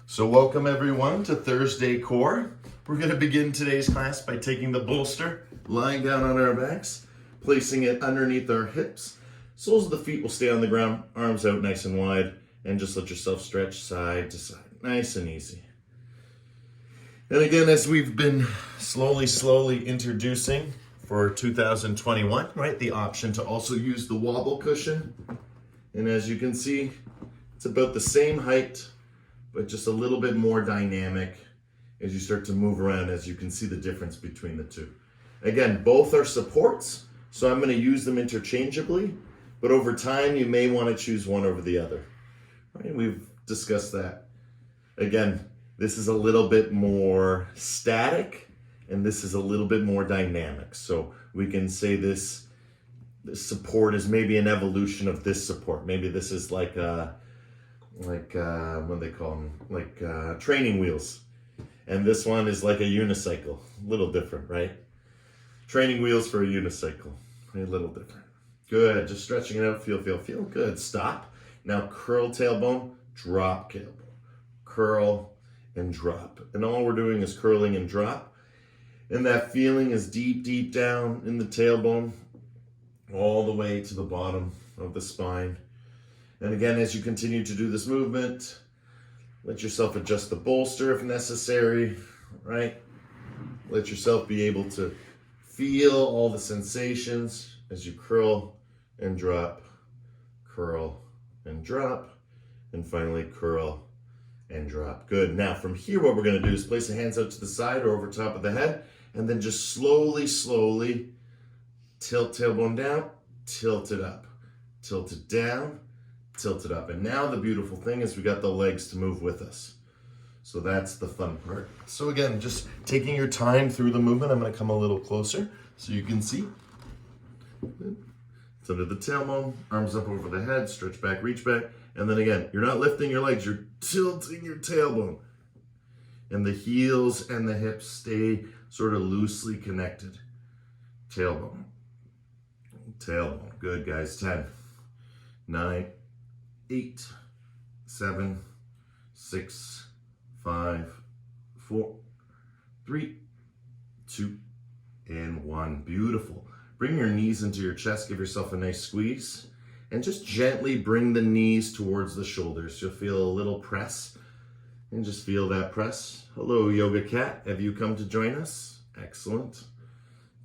So welcome everyone to Thursday Core. We're going to begin today's class by taking the bolster, lying down on our backs, placing it underneath our hips. Soles of the feet will stay on the ground, arms out nice and wide, and just let yourself stretch side to side. Nice and easy. And again, as we've been slowly introducing for 2021, right, the option to also use the wobble cushion. And as you can see, it's about the same height, but just a little bit more dynamic as you start to move around, as you can see the difference between the two. Again, both are supports, so I'm going to use them interchangeably, but over time you may want to choose one over the other. Right? We've discussed that. Again, this is a little bit more static, and this is a little bit more dynamic. So we can say this support is maybe an evolution of this support. Maybe this is like what do they call them? Like training wheels. And this one is like a unicycle. A little different, right? Training wheels for a unicycle. A little different. Good. Just stretching it out. Feel. Good. Stop. Now curl tailbone, drop tailbone. Curl and drop. And all we're doing is curling and drop. And that feeling is deep down in the tailbone, all the way to the bottom of the spine. And again, as you continue to do this movement, let yourself adjust the bolster if necessary, right? Let yourself be able to feel all the sensations as you curl and drop, and finally curl and drop. Good. Now from here, what we're going to do is place the hands out to the side or over top of the head, and then just slowly tilt tailbone down, tilt it up, tilt it down, tilt it up. And now the beautiful thing is we got the legs to move with us. So that's the fun part. So again, just taking your time through the movement. I'm going to come a little closer so you can see. It's under the tailbone, arms up over the head, stretch back, reach back. And then again, you're not lifting your legs, you're tilting your tailbone. And the heels and the hips stay sort of loosely connected. Tailbone. Good, guys. 10, 9, 8, 7, 6, 5, 4, 3, 2, and 1. Beautiful. Bring your knees into your chest. Give yourself a nice squeeze. And just gently bring the knees towards the shoulders. You'll feel a little press. And just feel that press. Hello, Yoga Cat. Have you come to join us? Excellent.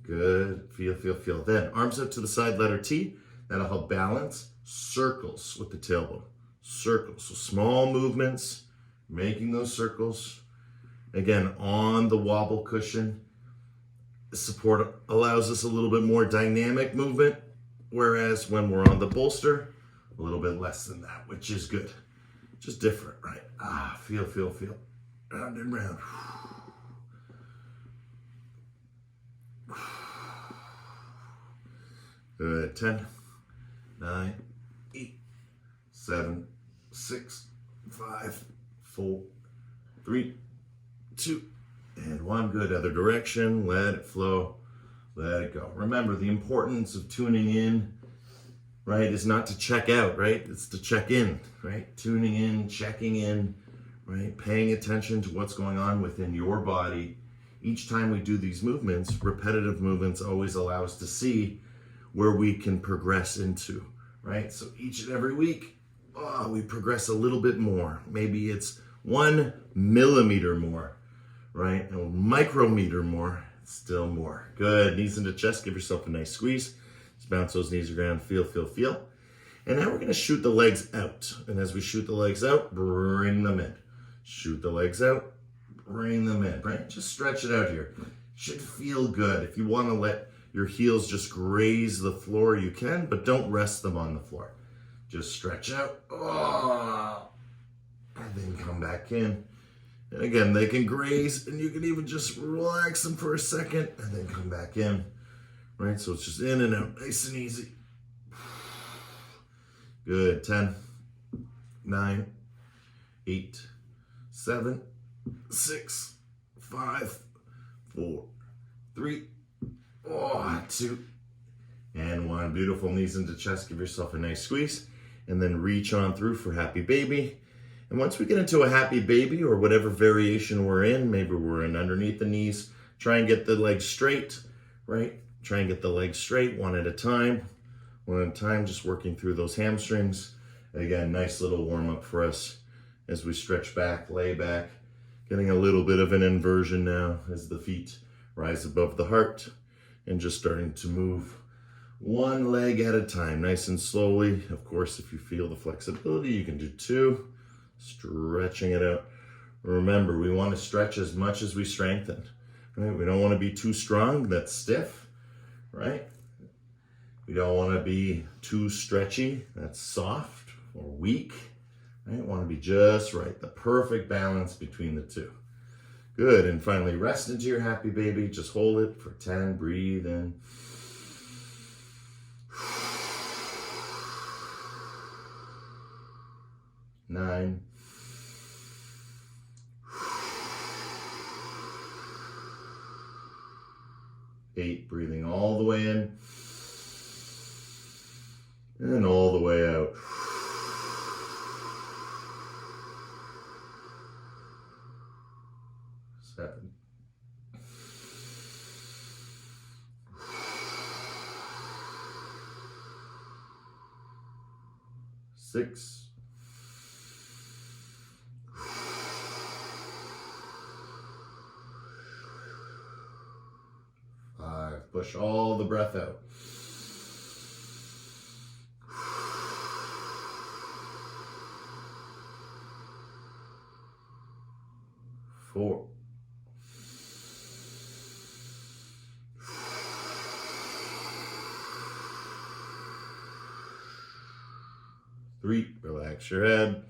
Good. Feel. Then arms up to the side, letter T. That'll help balance. Circles with the tailbone. Circles. So small movements, making those circles. Again, on the wobble cushion. The support allows us a little bit more dynamic movement, whereas when we're on the bolster, a little bit less than that, which is good. Just different, right? Feel. Round and round. Good. 10, 9, 8, 7, 6, 5, 4, 3, 2, and 1. Good. Other direction. Let it flow. Let it go. Remember, the importance of tuning in, right, is not to check out, right? It's to check in, right? Tuning in, checking in, right? Paying attention to what's going on within your body. Each time we do these movements, repetitive movements always allow us to see where we can progress into, right? So each and every week, we progress a little bit more. Maybe it's 1 millimeter more, right? A micrometer more, still more. Good. Knees into chest. Give yourself a nice squeeze. Just bounce those knees around. Feel. And now we're going to shoot the legs out. And as we shoot the legs out, bring them in. Shoot the legs out, bring them in, right? Just stretch it out here. Should feel good. If you want to let your heels just graze the floor, you can, but don't rest them on the floor. Just stretch out. And then come back in. And again, they can graze, and you can even just relax them for a second, and then come back in. Right? So it's just in and out, nice and easy. Good. 10, 9, 8, 7, 6, 5, 4, 3, 2, and 1. Beautiful. Knees into chest. Give yourself a nice squeeze. And then reach on through for happy baby. And once we get into a happy baby or whatever variation we're in, maybe we're in underneath the knees, try and get the legs straight, right? Try and get the legs straight one at a time. One at a time, just working through those hamstrings. Again, nice little warm up for us as we stretch back, lay back. Getting a little bit of an inversion now as the feet rise above the heart and just starting to move one leg at a time, nice and slowly. Of course, if you feel the flexibility, you can do two, stretching it out. Remember, we want to stretch as much as we strengthen, right? We don't want to be too strong, that's stiff, right? We don't want to be too stretchy, that's soft or weak. Right? Want to be just right, the perfect balance between the two. Good, and finally rest into your happy baby. Just hold it for 10, breathe in. 9. 8, breathing all the way in and all the way out. 7. 6. 5. Push all the breath out. 4. 3. Relax your head.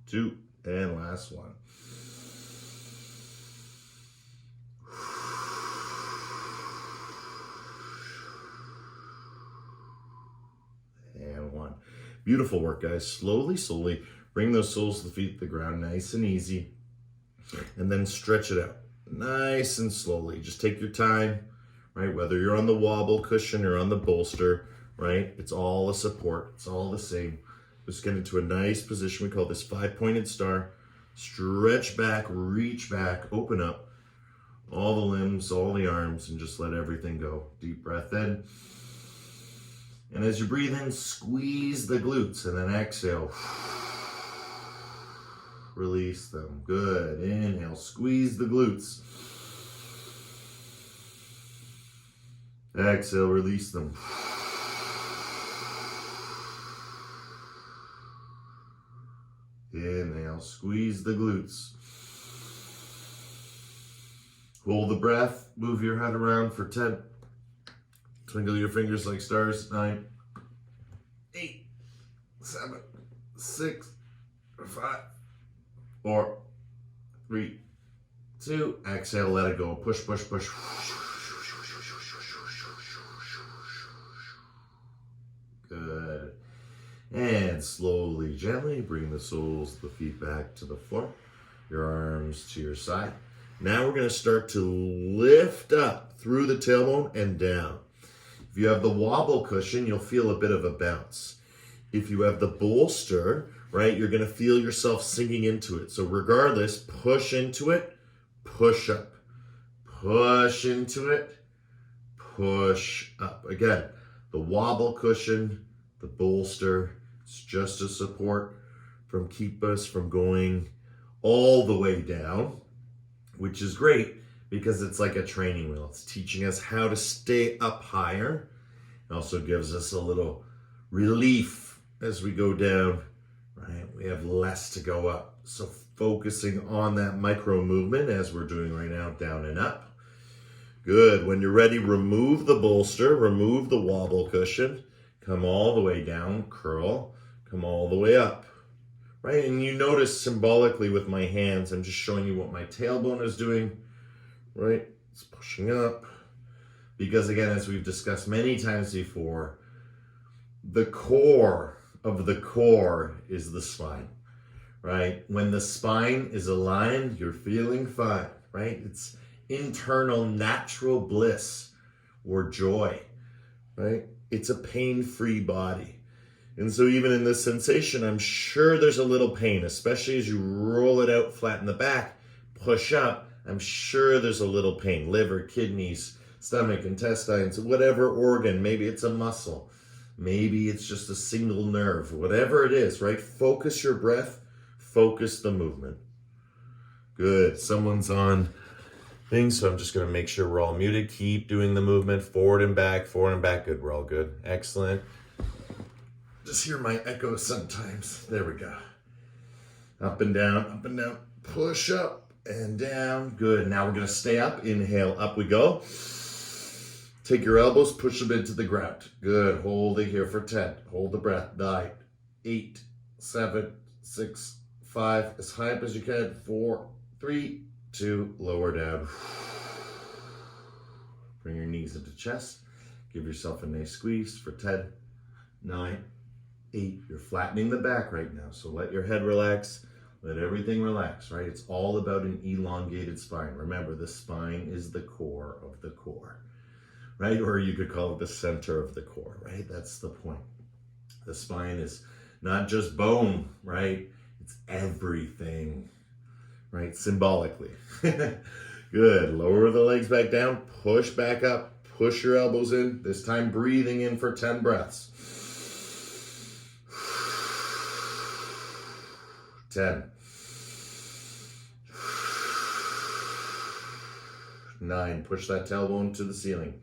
2. And last one. And 1. Beautiful work, guys. Slowly, slowly bring those soles of the feet to the ground, nice and easy. And then stretch it out nice and slowly. Just take your time, right? Whether you're on the wobble cushion or on the bolster, right? It's all a support. It's all the same. Just get into a nice position. We call this 5-pointed star. Stretch back, reach back, open up all the limbs, all the arms, and just let everything go. Deep breath in. And as you breathe in, squeeze the glutes and then exhale. Release them. Good. Inhale. Squeeze the glutes. Exhale. Release them. Inhale. Squeeze the glutes. Hold the breath. Move your head around for 10. Twinkle your fingers like stars. 9, 8, 7, 6, 5, 4, 3, 2. Exhale, let it go. Push, push, push. Good. And slowly, gently bring the soles of the feet back to the floor. Your arms to your side. Now we're going to start to lift up through the tailbone and down. If you have the wobble cushion, you'll feel a bit of a bounce. If you have the bolster, right, you're going to feel yourself sinking into it. So regardless, push into it, push up. Push into it, push up. Again, the wobble cushion, the bolster, it's just a support from keep us from going all the way down, which is great because it's like a training wheel. It's teaching us how to stay up higher. It also gives us a little relief as we go down, right? We have less to go up. So focusing on that micro movement as we're doing right now, down and up. Good. When you're ready, remove the bolster, remove the wobble cushion, come all the way down, curl, come all the way up, right? And you notice symbolically with my hands, I'm just showing you what my tailbone is doing, right? It's pushing up. Because again, as we've discussed many times before, the core of the core is the spine, right? When the spine is aligned, you're feeling fine, right? internal natural bliss or joy, right? It's a pain-free body. And so even in this sensation, I'm sure there's a little pain, especially as you roll it out, flatten the back, push up. I'm sure there's a little pain. Liver, kidneys, stomach, intestines, whatever organ. Maybe it's a muscle. Maybe it's just a single nerve. Whatever it is, right? Focus your breath. Focus the movement. Good. Someone's on things, so I'm just going to make sure we're all muted. Keep doing the movement. Forward and back, forward and back. Good. We're all good. Excellent. Just hear my echo sometimes. There we go. Up and down, push up and down. Good. Now we're going to stay up. Inhale, up we go. Take your elbows, push them into the ground. Good. Hold it here for 10. Hold the breath. 9, 8, 7, 6, 5. As high up as you can. 4, 3, 2. Lower down. Bring your knees into chest. Give yourself a nice squeeze for 10, 9, 8. You're flattening the back right now, so let your head relax, let everything relax, right? It's all about an elongated spine. Remember, the spine is the core of the core, right? Or you could call it the center of the core, right? That's the point. The spine is not just bone, right? It's everything, right? Symbolically. Good. Lower the legs back down, push back up, push your elbows in, this time breathing in for 10 breaths. 10, 9, push that tailbone to the ceiling.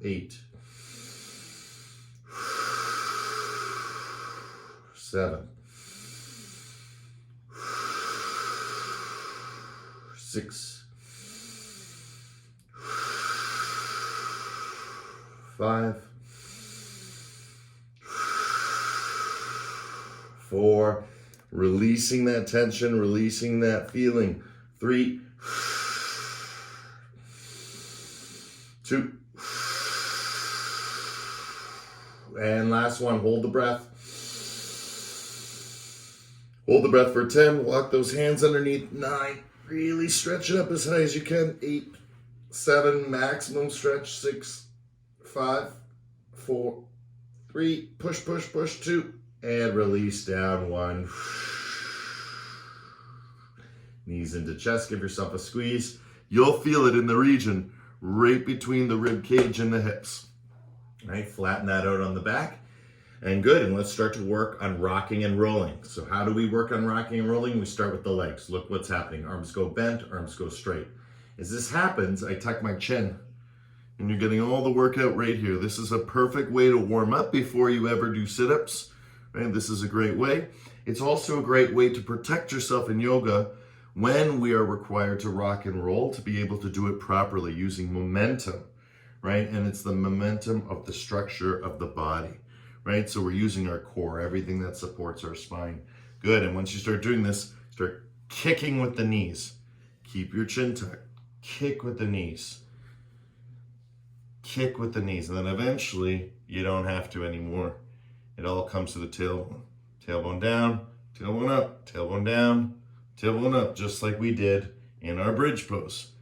8, 7, 6, 5, 4, releasing that tension, releasing that feeling. 3, 2, and last one, hold the breath. Hold the breath for 10, walk those hands underneath. 9, really stretch it up as high as you can. 8, 7, maximum stretch. 6, 5, 4, 3, push, 2, and release down. 1. Knees into chest, give yourself a squeeze. You'll feel it in the region right between the rib cage and the hips. Right, flatten that out on the back. And good, and let's start to work on rocking and rolling. So how do we work on rocking and rolling? We start with the legs. Look what's happening. Arms go bent, arms go straight. As this happens, I tuck my chin. And you're getting all the workout right here. This is a perfect way to warm up before you ever do sit-ups. Right? This is a great way. It's also a great way to protect yourself in yoga when we are required to rock and roll, to be able to do it properly using momentum, right? And it's the momentum of the structure of the body, right? So we're using our core, everything that supports our spine. Good, and once you start doing this, start kicking with the knees. Keep your chin tucked. Kick with the knees. Kick with the knees, and then eventually you don't have to anymore. It all comes to the tailbone. Tailbone down, tailbone up, tailbone down, tailbone up, just like we did in our bridge pose.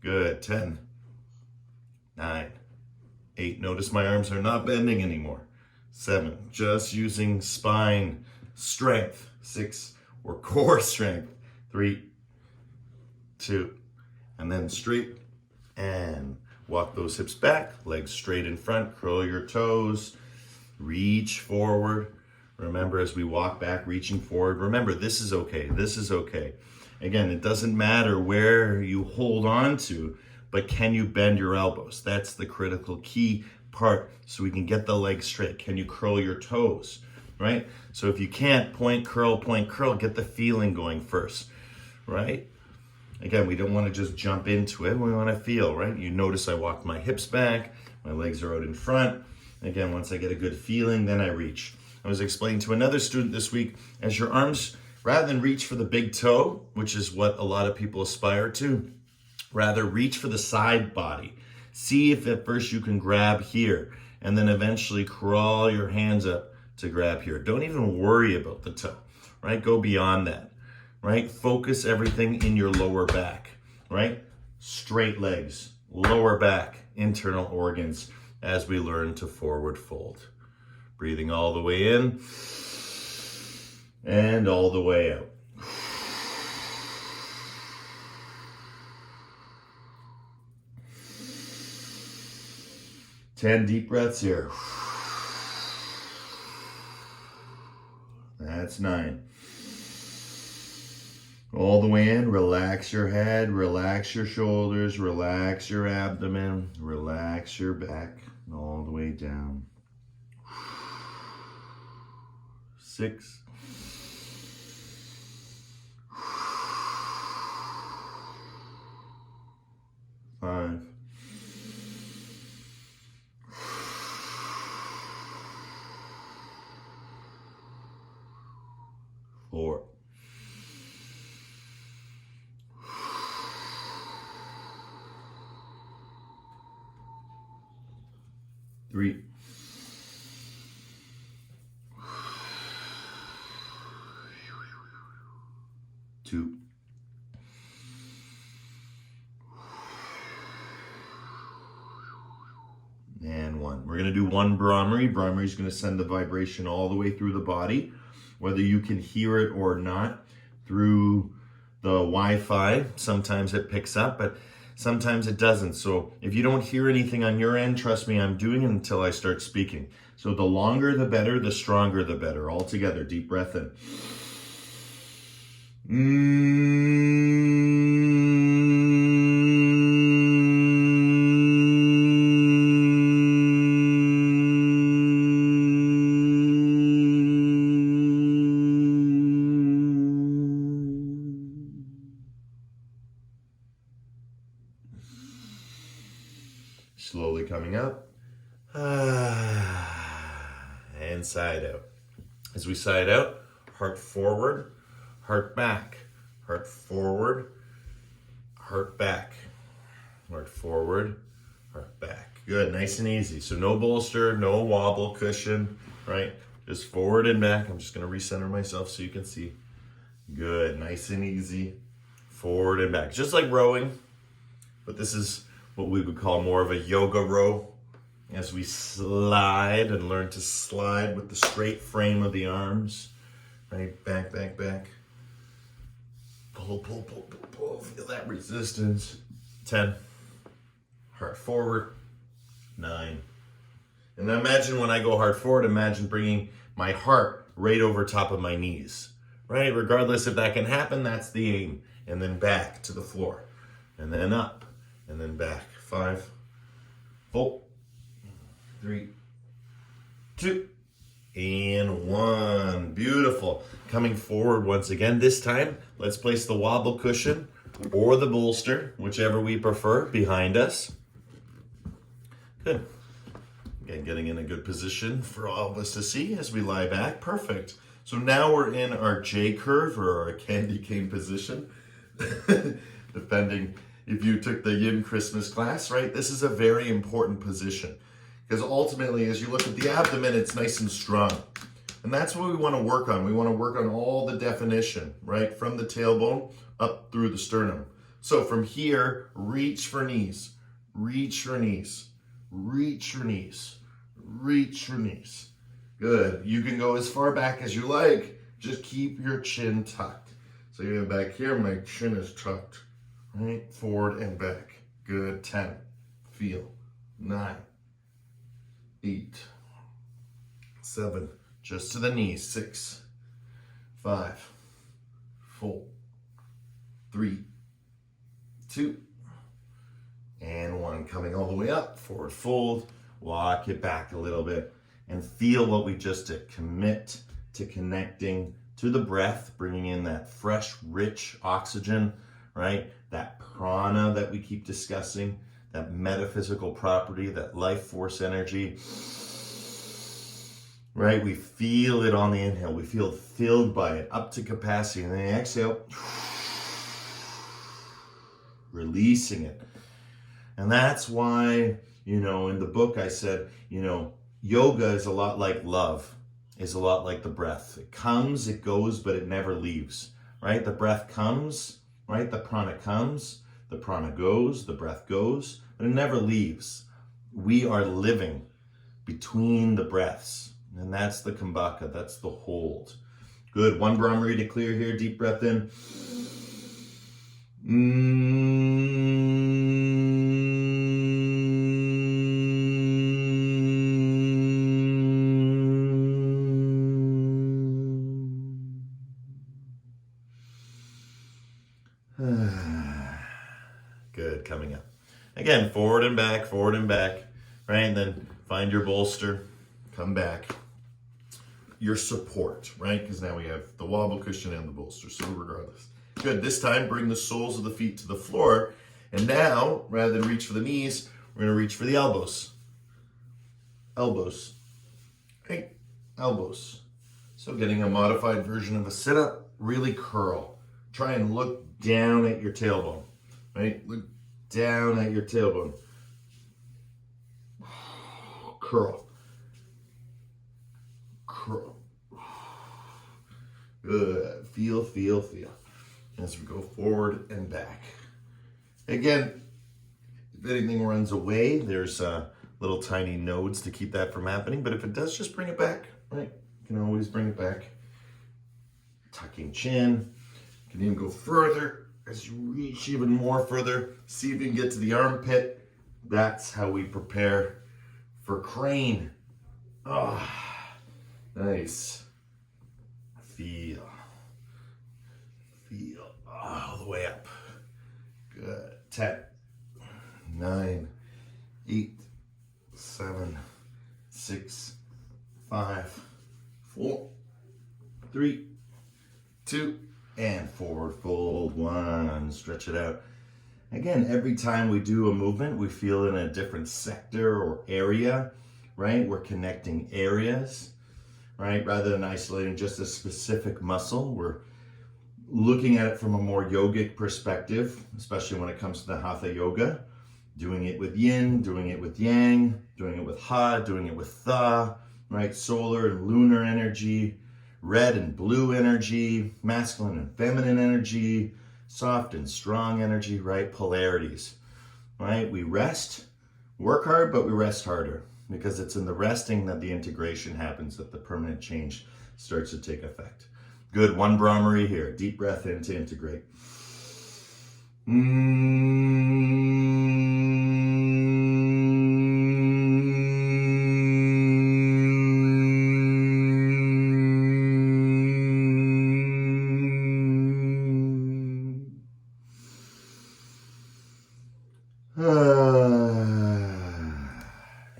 Good. 10, 9, 8. Notice my arms are not bending anymore. 7, just using spine strength. 6, or core strength. 3, 2, and then straight, and walk those hips back, legs straight in front, curl your toes, reach forward. Remember, as we walk back, reaching forward, remember, this is okay. This is okay. Again, it doesn't matter where you hold on to, but can you bend your elbows? That's the critical key part, so we can get the legs straight. Can you curl your toes, right? So if you can't, point, curl, get the feeling going first, right? Again, we don't want to just jump into it. We want to feel, right? You notice I walk my hips back, my legs are out in front. Again, once I get a good feeling, then I reach. I was explaining to another student this week, as your arms, rather than reach for the big toe, which is what a lot of people aspire to, rather reach for the side body. See if at first you can grab here, and then eventually crawl your hands up to grab here. Don't even worry about the toe, right? Go beyond that, right? Focus everything in your lower back, right? Straight legs, lower back, internal organs as we learn to forward fold. Breathing all the way in and all the way out. Ten deep breaths here. That's 9. All the way in, relax your head, relax your shoulders, relax your abdomen, relax your back, and all the way down. 6. 5. 4. 3. 2. And 1. We're going to do 1 Brahmari. Brahmari is going to send the vibration all the way through the body, whether you can hear it or not through the Wi-Fi. Sometimes it picks up, but sometimes it doesn't. So if you don't hear anything on your end, trust me, I'm doing it until I start speaking. So the longer the better, the stronger the better. All together, deep breath in. Slowly coming up. And side out. As we side out, heart forward, heart back, heart forward, heart back, heart forward, heart back. Good, nice and easy. So no bolster, no wobble cushion, right? Just forward and back. I'm just gonna recenter myself so you can see. Good, nice and easy. Forward and back, just like rowing, but this is what we would call more of a yoga row, as we slide and learn to slide with the straight frame of the arms, right? Back, back, back. Pull, pull, pull, pull, pull. Feel that resistance. 10. Heart forward. 9. And now imagine when I go heart forward, imagine bringing my heart right over top of my knees, right? Regardless if that can happen, that's the aim. And then back to the floor. And then up. And then back. 5, 4, 3, 2, and 1. Beautiful. Coming forward once again. This time, let's place the wobble cushion or the bolster, whichever we prefer, behind us. Good. Again, getting in a good position for all of us to see as we lie back. Perfect. So now we're in our J curve or our candy cane position, depending if you took the Yin Christmas class, right? This is a very important position because ultimately, as you look at the abdomen, it's nice and strong. And that's what we want to work on. We want to work on all the definition, right? From the tailbone up through the sternum. So from here, reach for knees, reach for knees, reach for knees, reach for knees. Good. You can go as far back as you like. Just keep your chin tucked. So you're back here, my chin is tucked. Right, forward and back. Good. 10. Feel. 9. 8. 7. Just to the knees. 6. 5. 4. 3. 2. And 1. Coming all the way up. Forward fold. Walk it back a little bit. And feel what we just did. Commit to connecting to the breath. Bringing in that fresh, rich oxygen. Right? That prana that we keep discussing, that metaphysical property, that life force energy, right? We feel it on the inhale. We feel filled by it up to capacity. And then the exhale, releasing it. And that's why, in the book I said, yoga is a lot like love, is a lot like the breath. It comes, it goes, but it never leaves. right? The breath comes, right? The prana comes, the prana goes, the breath goes, but it never leaves. We are living between the breaths, and that's the kumbhaka, that's the hold. Good, one Brahmari to clear here, deep breath in. Good, coming up. Again, forward and back, right? And then find your bolster, come back. Your support, right? Because now we have the wobble cushion and the bolster, so regardless. Good, this time bring the soles of the feet to the floor. And now, rather than reach for the knees, we're gonna reach for the elbows. Elbows, right? Elbows. So getting a modified version of a sit-up, really curl. Try and look down at your tailbone, right? Look down at your tailbone. Curl. Curl. Good. Feel. As we go forward and back. Again, if anything runs away, there's little tiny nodes to keep that from happening. But if it does, just bring it back, right? You can always bring it back. Tucking chin. You can even go further as you reach even more further. See if you can get to the armpit. That's how we prepare for crane. Ah, nice. Feel all the way up. Good. 10, 9, 8, 7, 6, 5, 4, 3, 2, and forward fold. 1. Stretch it out. Again, every time we do a movement, we feel in a different sector or area, right? We're connecting areas, right? Rather than isolating just a specific muscle, we're looking at it from a more yogic perspective, especially when it comes to the hatha yoga. Doing it with yin, doing it with yang, doing it with ha, doing it with tha, right? Solar and lunar energy, red and blue energy, masculine and feminine energy, soft and strong energy, right? Polarities, right? We rest, work hard, but we rest harder because it's in the resting that the integration happens, that the permanent change starts to take effect. Good, 1 Brahmari here. Deep breath in to integrate.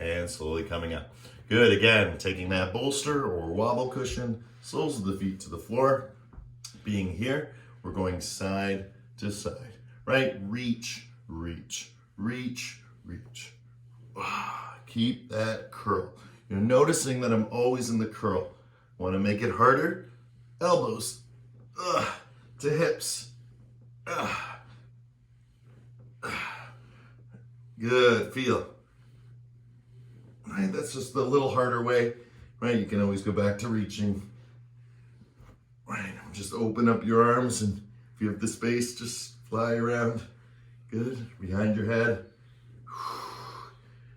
And slowly coming up. Good, again, taking that bolster or wobble cushion, soles of the feet to the floor. Being here, we're going side to side, right? Reach. Keep that curl. You're noticing that I'm always in the curl. Want to make it harder? Elbows to hips. Good, feel. Right, that's just the little harder way, right? You can always go back to reaching. Right, just open up your arms, and if you have the space, just fly around. Good, behind your head.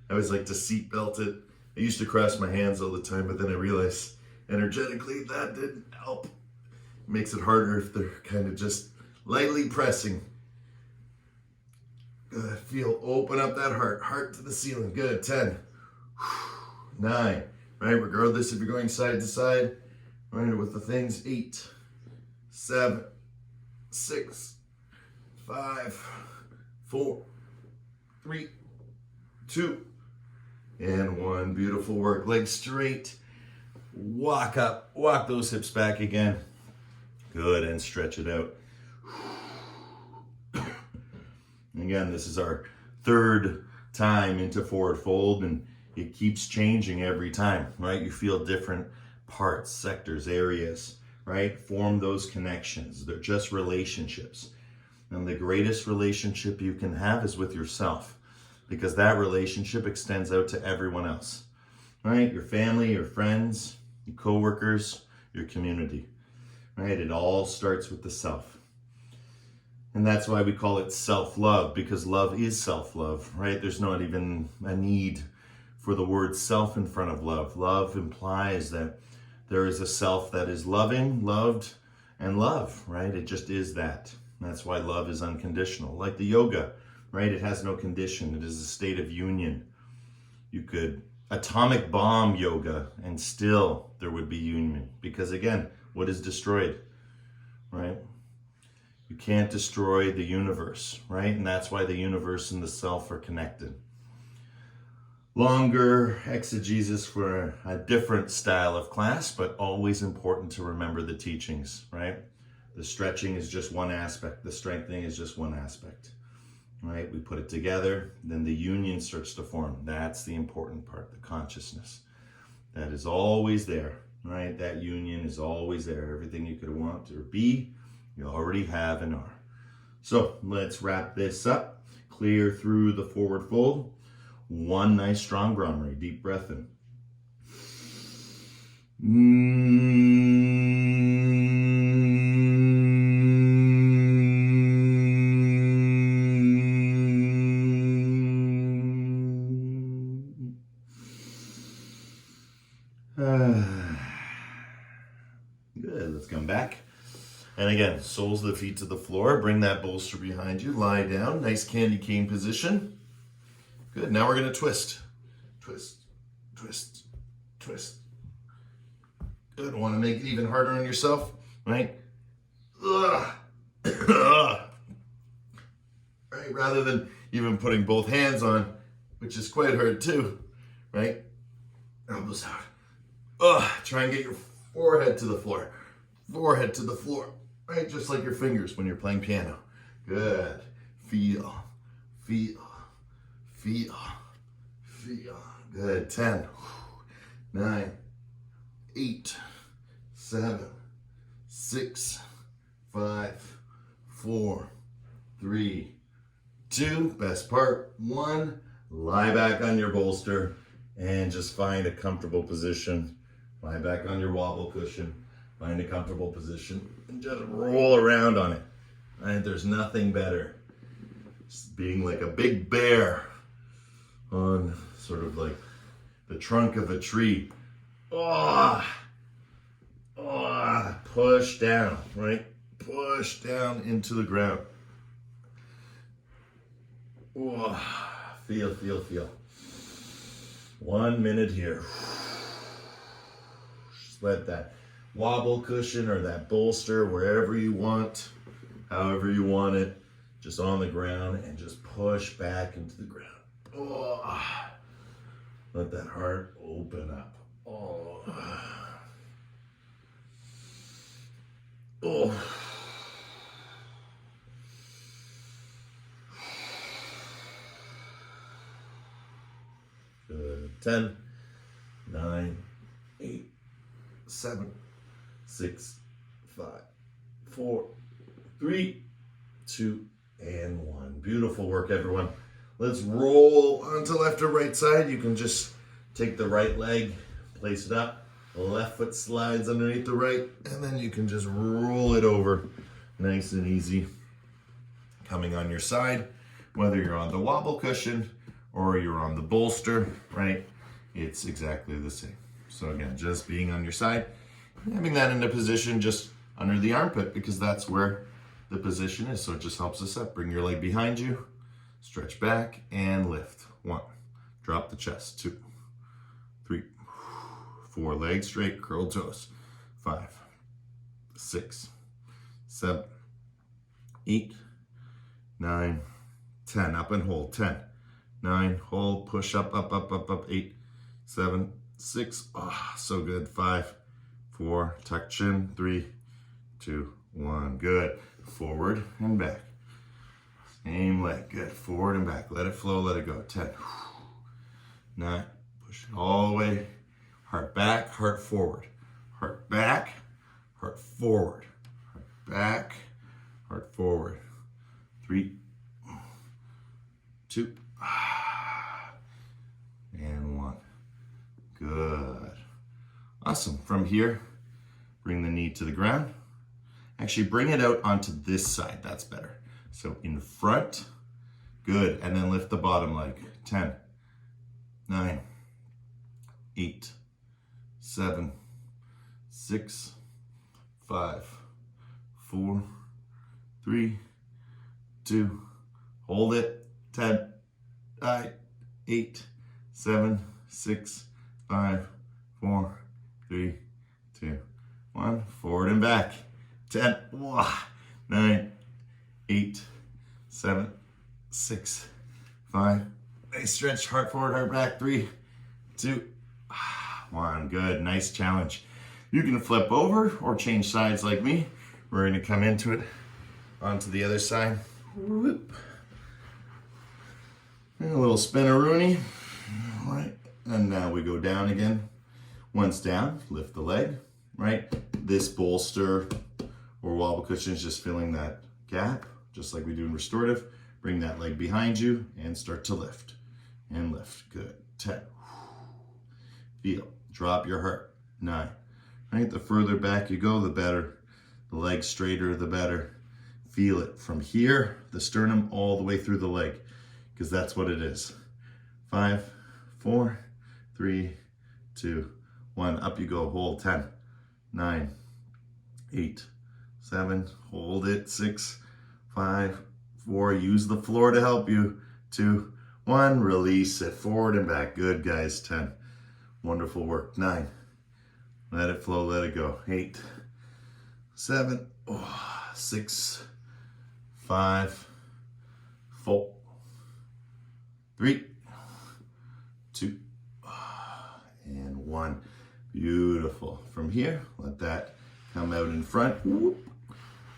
I always like to seat belt it. I used to cross my hands all the time, but then I realized energetically that didn't help. It makes it harder if they're kind of just lightly pressing. Good, feel, open up that heart to the ceiling. Good, 10, 9, right? Regardless if you're going side to side, right, with the things, 8, 7, 6, 5, 4, 3, 2, and 1. Beautiful work. Legs straight. Walk up. Walk those hips back again. Good, and stretch it out. Again, this is our 3rd time into forward fold, and it keeps changing every time, right? You feel different parts, sectors, areas, right? Form those connections. They're just relationships. And the greatest relationship you can have is with yourself, because that relationship extends out to everyone else, right? Your family, your friends, your coworkers, your community, right? It all starts with the self. And that's why we call it self-love, because love is self-love, right? There's not even a need for the word self in front of love. Love implies that there is a self that is loving, loved, and love, right? It just is that. That's why love is unconditional. Like the yoga, right? It has no condition. It is a state of union. You could atomic bomb yoga and still there would be union. Because again, what is destroyed, right? You can't destroy the universe, right? And that's why the universe and the self are connected. Longer exegesis for a different style of class, but always important to remember the teachings, right? The stretching is just one aspect. The strengthening is just one aspect, right? We put it together, then the union starts to form. That's the important part, the consciousness. That is always there, right? That union is always there. Everything you could want or be, you already have and are. So let's wrap this up. Clear through the forward fold. One nice strong Brahmari. Deep breath in. Good, let's come back. And again, soles of the feet to the floor. Bring that bolster behind you. Lie down. Nice candy cane position. Good, now we're gonna twist. Twist, twist, twist. Good, wanna make it even harder on yourself, right? Ugh. Right, rather than even putting both hands on, which is quite hard too, right? Elbows out. Try and get your forehead to the floor. Forehead to the floor, right? Just like your fingers when you're playing piano. Good, feel, feel. Feel, feel. Good. 10, 9, 8, 7, 6, 5, 4, 3, 2. Best part. 1. Lie back on your bolster and just find a comfortable position. Lie back on your wobble cushion. Find a comfortable position and just roll around on it. Right? There's nothing better. Just being like a big bear on sort of like the trunk of a tree. Push down, right? Push down into the ground. Feel, feel, feel. 1 minute here. Just let that wobble cushion or that bolster, wherever you want, however you want it, just on the ground and just push back into the ground. Let that heart open up. Good. 10, 9, 8, 7, 6, 5, 4, 3, 2, and 1. Beautiful work, everyone. Let's roll onto left or right side. You can just take the right leg, place it up, the left foot slides underneath the right, and then you can just roll it over nice and easy. Coming on your side, whether you're on the wobble cushion or you're on the bolster, right? It's exactly the same. So again, just being on your side, having that in a position just under the armpit because that's where the position is. So it just helps us up. Bring your leg behind you. Stretch back and lift. 1. Drop the chest. 2, 3, 4. Legs straight, curl toes. 5, 6, 7, 8, 9, 10. Up and hold. 10, 9, hold, push up, up, up, up, up. 8, 7, 6. So good. 5, 4, tuck chin. 3, 2, 1. Good. Forward and back. Same leg. Good. Forward and back. Let it flow. Let it go. 10, 9. Push it all the way. Heart back. Heart forward. Heart back. Heart forward. Heart back. Heart forward. 3, 2, and 1. Good. Awesome. From here, bring the knee to the ground. Actually, bring it out onto this side. That's better. So in front, good. And then lift the bottom leg. 10, 9, 8, 7, 6, 5, 4, 3, 2, hold it. 10, 9, 8, 7, 6, 5, 4, 3, 2, 1. Forward and back. 10, 9, 8, 7, 6, 5. Nice stretch, heart forward, heart back. 3, 2, 1. Good, nice challenge. You can flip over or change sides like me. We're gonna come into it, onto the other side. Whoop. And a little spinaroonie. All right, and now we go down again. Once down, lift the leg, right? This bolster or wobble cushion is just filling that gap, just like we do in restorative. Bring that leg behind you and start to lift. And lift, good. 10. Feel, drop your heart. 9. Right, the further back you go, the better. The leg straighter, the better. Feel it from here, the sternum, all the way through the leg, because that's what it is. 5, 4, 3, 2, 1. Up you go, hold. 10, 9, 8, 7, hold it. 6, 5, 4, use the floor to help you. 2, 1, release it, forward and back. Good, guys. 10, wonderful work. 9, let it flow, let it go. 8, 7, 6, 5, 4, 3, 2, and 1. Beautiful. From here, let that come out in front. Whoop.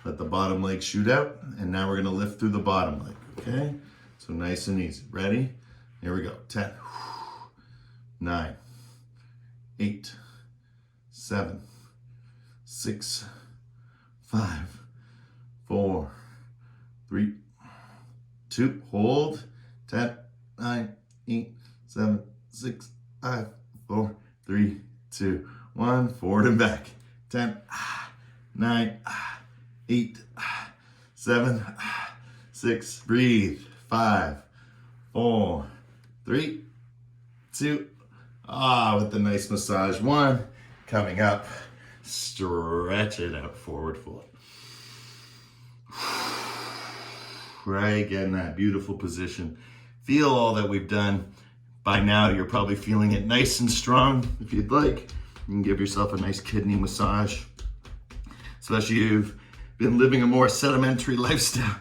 Let the bottom leg shoot out, and now we're gonna lift through the bottom leg, okay? So nice and easy. Ready? Here we go. 10, 9, 8, 7, 6, 5, 4, 3, 2, hold. 10, 9, 8, 7, 6, 5, 4, 3, 2, 1. Forward and back. 10, 9, 8, 7, 6, breathe. 5, 4, 3, 2, with the nice massage. 1, coming up. Stretch it out, forward fold. Right, get in that beautiful position. Feel all that we've done. By now, you're probably feeling it nice and strong. If you'd like, you can give yourself a nice kidney massage. Especially if you've been living a more sedimentary lifestyle,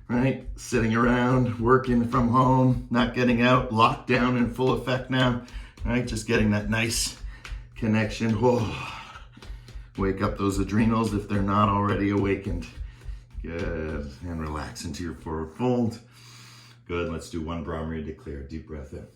right? Sitting around, working from home, not getting out, lockdown in full effect now, right? Just getting that nice connection. Wake up those adrenals if they're not already awakened. Good, and relax into your forward fold. Good, let's do one Brahmari declare. Deep breath in.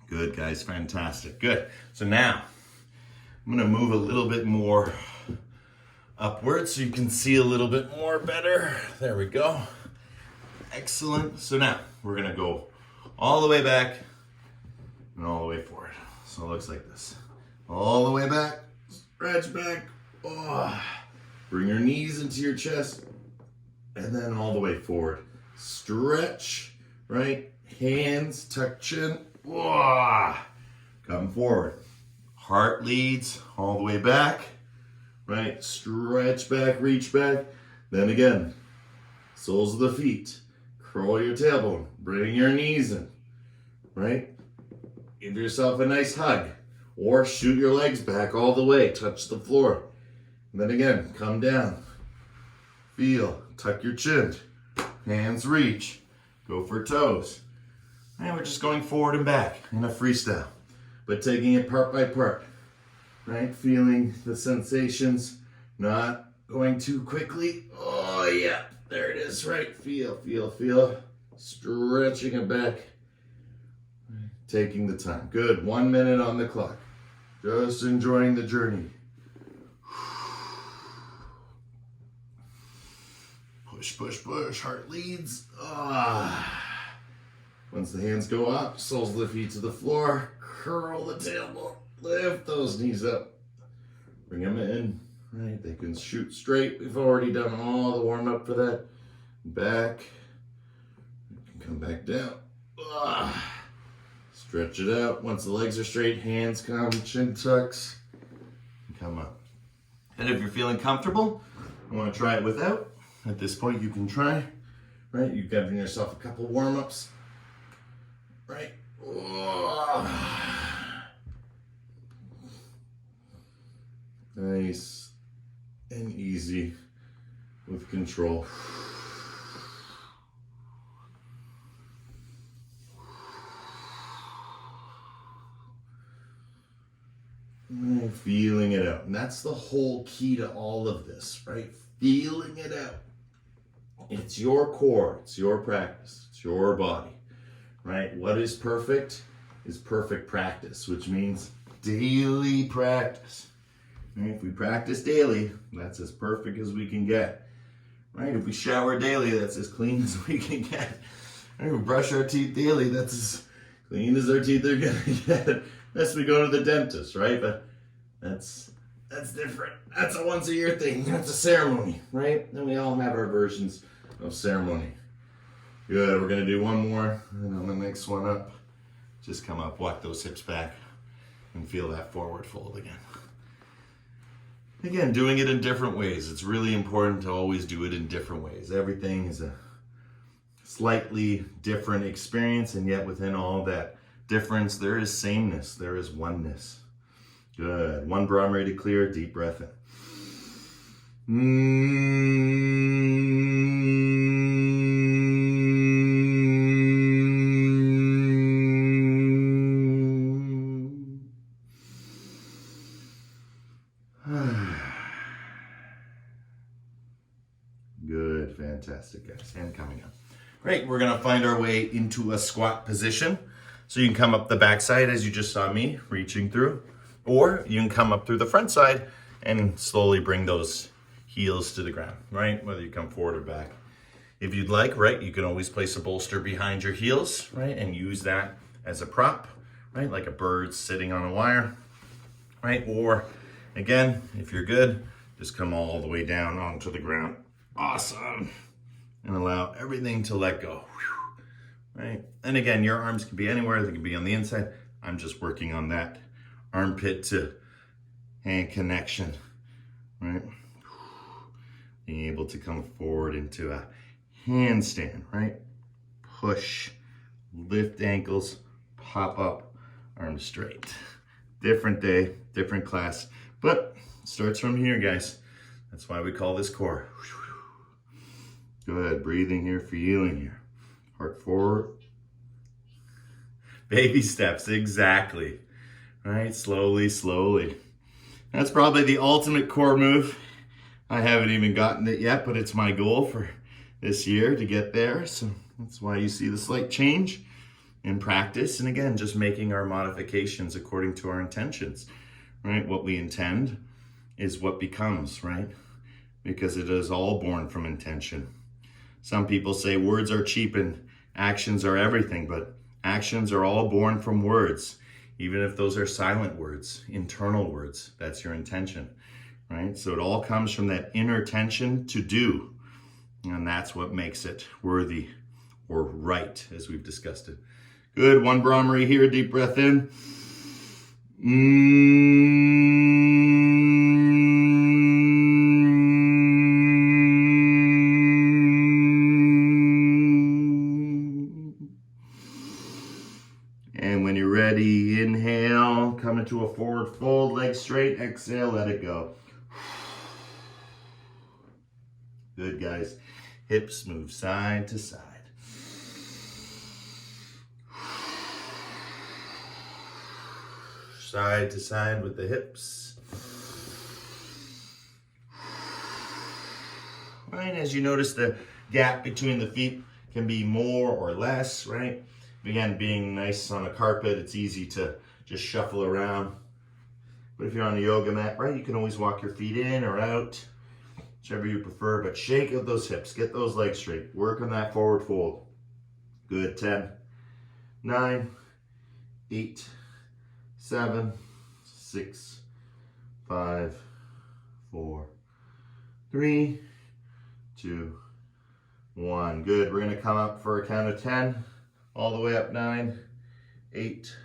Good, guys, fantastic. Good. So now I'm gonna move a little bit more upwards so you can see a little bit more better. There we go. Excellent. So now we're gonna go all the way back and all the way forward. So it looks like this. All the way back, stretch back. Bring your knees into your chest and then all the way forward. Stretch, right? Hands, tuck chin. Come forward. Heart leads all the way back, right? Stretch back, reach back. Then again, soles of the feet. Curl your tailbone. Bring your knees in, right? Give yourself a nice hug. Or shoot your legs back all the way. Touch the floor. And then again, come down. Feel. Tuck your chin. Hands reach. Go for toes. And we're just going forward and back in a freestyle, but taking it part by part, right? Feeling the sensations, not going too quickly. Oh yeah, There it is, right? Feel, feel, feel. Stretching it back. Taking the time. Good, 1 minute on the clock. Just enjoying the journey. Push, push, push. Heart leads. Once the hands go up, soles of the feet to the floor. Curl the tailbone. Lift those knees up. Bring them in. Right, they can shoot straight. We've already done all the warm up for that. Back. You can come back down. Stretch it out. Once the legs are straight, hands come, chin tucks, and come up. And if you're feeling comfortable, I want to try it without. At this point, you can try. Right, you've given yourself a couple warm ups. Right. Nice and easy with control. And feeling it out. And that's the whole key to all of this, right? Feeling it out. It's your core, it's your practice, it's your body, right? What is perfect is perfect practice, which means daily practice. Right? If we practice daily, that's as perfect as we can get. Right? If we shower daily, that's as clean as we can get. Right? If we brush our teeth daily, that's as clean as our teeth are gonna get. Unless we go to the dentist, right? But that's different. That's a once a year thing. That's a ceremony, right? And we all have our versions of ceremony. Good, we're gonna do one more. And on the next one up, just come up, walk those hips back, and feel that forward fold again. Again, doing it in different ways. It's really important to always do it in different ways. Everything is a slightly different experience, and yet within all that difference, there is sameness, there is oneness. Good. One Brahmari to clear, deep breath in. Good, fantastic, guys. Hand coming up. Great, we're gonna find our way into a squat position. So you can come up the back side as you just saw me reaching through, or you can come up through the front side and slowly bring those heels to the ground, right? Whether you come forward or back. If you'd like, right, you can always place a bolster behind your heels, right? And use that as a prop, right? Like a bird sitting on a wire, right? Or again, if you're good, just come all the way down onto the ground. Awesome. And allow everything to let go. Right? And again, your arms can be anywhere. They can be on the inside. I'm just working on that armpit to hand connection, right? Being able to come forward into a handstand, right? Push, lift ankles, pop up, arms straight. Different day, different class, but it starts from here, guys. That's why we call this core. Good, breathing here, feeling here. Heart forward. Baby steps, exactly. Right, slowly, slowly. That's probably the ultimate core move. I haven't even gotten it yet, but it's my goal for this year to get there. So that's why you see the slight change in practice. And again, just making our modifications according to our intentions, right? What we intend is what becomes, right? Because it is all born from intention. Some people say words are cheap and actions are everything, but actions are all born from words. Even if those are silent words, internal words, that's your intention, right? So it all comes from that inner tension to do. And that's what makes it worthy or right, as we've discussed it. Good, one Brahmari here, deep breath in. And when you're ready, inhale, come into a forward fold, legs straight, exhale, let it go. Good, guys. Hips move side to side. Side to side with the hips. right? As you notice, the gap between the feet can be more or less, right? Again, being nice on a carpet, it's easy to just shuffle around. But if you're on a yoga mat, right, you can always walk your feet in or out, whichever you prefer, but shake out those hips, get those legs straight, work on that forward fold. Good, 10, 9, 8, 7, 6, 5, 4, 3, 2, 1. Good, we're gonna come up for a count of 10, all the way up, 9, 8,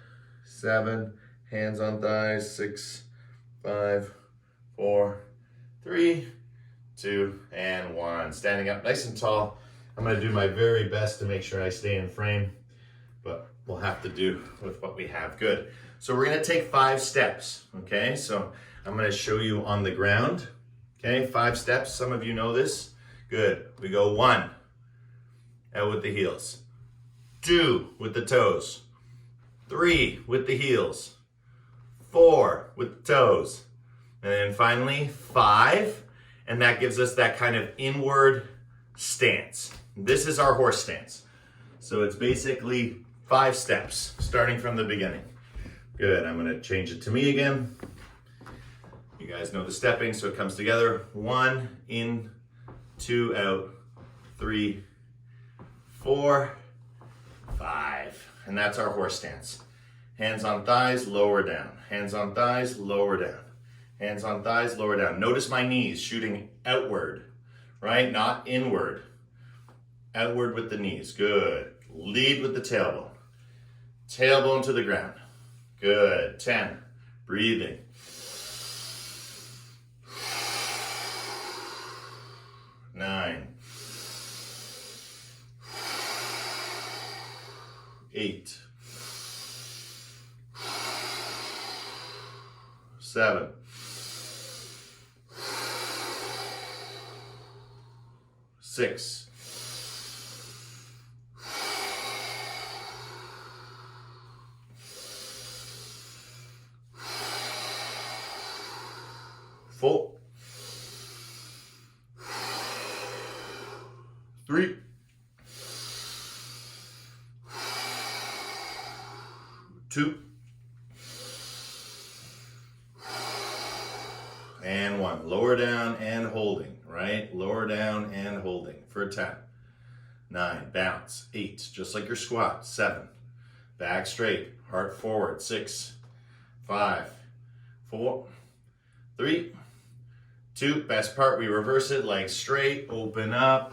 7, hands on thighs, 6, 5, 4, 3, 2, and 1. Standing up nice and tall. I'm gonna do my very best to make sure I stay in frame, but we'll have to do with what we have. Good. So we're gonna take 5 steps, okay? So I'm gonna show you on the ground, okay? 5 steps, some of you know this. Good, we go 1, out with the heels. 2, with the toes. 3, with the heels. 4, with the toes. And then finally 5, and that gives us that kind of inward stance. This is our horse stance. So it's basically 5 steps, starting from the beginning. Good, I'm gonna change it to me again. You guys know the stepping, so it comes together. 1, in, 2, out, 3, 4, 5. And that's our horse stance. Hands on thighs, lower down. Hands on thighs, lower down. Hands on thighs, lower down. Notice my knees shooting outward, right? Not inward. Outward with the knees. Good. Lead with the tailbone. Tailbone to the ground. Good. 10. Breathing. 9. 8. 7. 6. 4. 3. 2. And 1. Lower down and holding, right? Lower down and holding for 10. 9. Bounce. 8. Just like your squat. 7. Back straight. Heart forward. 6. 5. 4. 3. 2. Best part, we reverse it. Legs straight. Open up.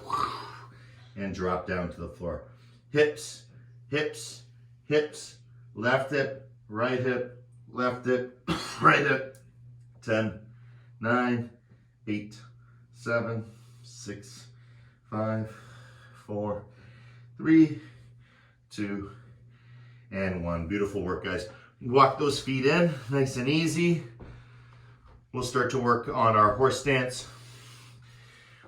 And drop down to the floor. Hips. Hips. Hips. Left hip. Right hip. Left hip. Right hip. 10. 9, 8, 7, 6, 5, 4, 3, 2, and 1. Beautiful work, guys. Walk those feet in, nice and easy. We'll start to work on our horse stance.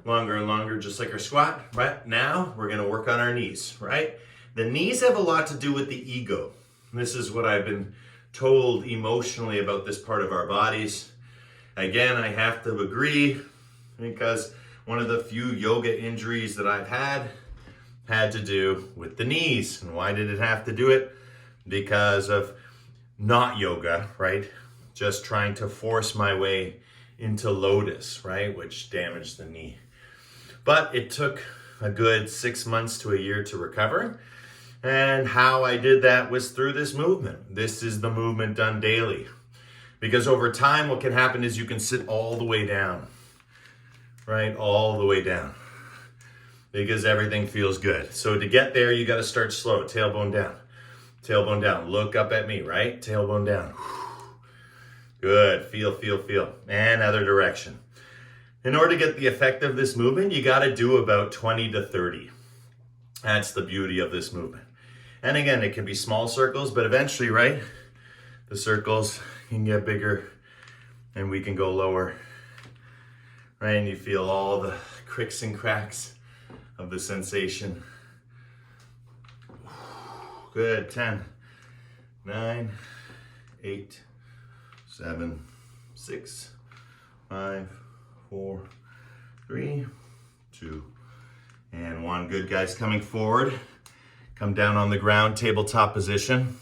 Longer and longer, just like our squat. Right now, we're gonna work on our knees, right? The knees have a lot to do with the ego. This is what I've been told emotionally about this part of our bodies. Again, I have to agree, because one of the few yoga injuries that I've had to do with the knees. And why did it have to do it? Because of not yoga, right? Just trying to force my way into lotus, right? Which damaged the knee. But it took a good 6 months to a year to recover. And how I did that was through this movement. This is the movement done daily. Because over time, what can happen is you can sit all the way down, right? All the way down, because everything feels good. So to get there, you got to start slow. Tailbone down, tailbone down. Look up at me, right? Tailbone down. Good, feel, feel, feel. And other direction. In order to get the effect of this movement, you got to do about 20 to 30. That's the beauty of this movement. And again, it can be small circles, but eventually, right? The circles can get bigger and we can go lower, right? And you feel all the cricks and cracks of the sensation. Good, 10, 9, 8, 7, 6, 5, 4, 3, 2, and 1. Good, guys. Coming forward. Come down on the ground, tabletop position.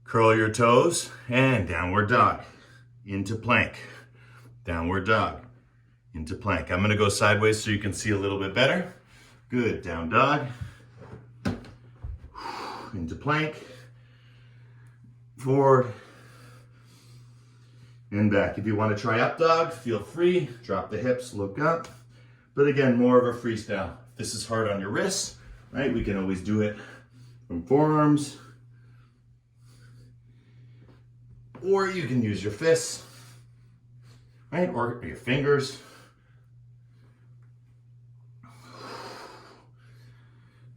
Curl your toes and downward dog. Into plank. Downward dog. Into plank. I'm gonna go sideways so you can see a little bit better. Good, down dog. Into plank. Forward. And back. If you want to try up dog, feel free. Drop the hips, look up. But again, more of a freestyle. If this is hard on your wrists, right? We can always do it from forearms. Or you can use your fists, right? Or your fingers.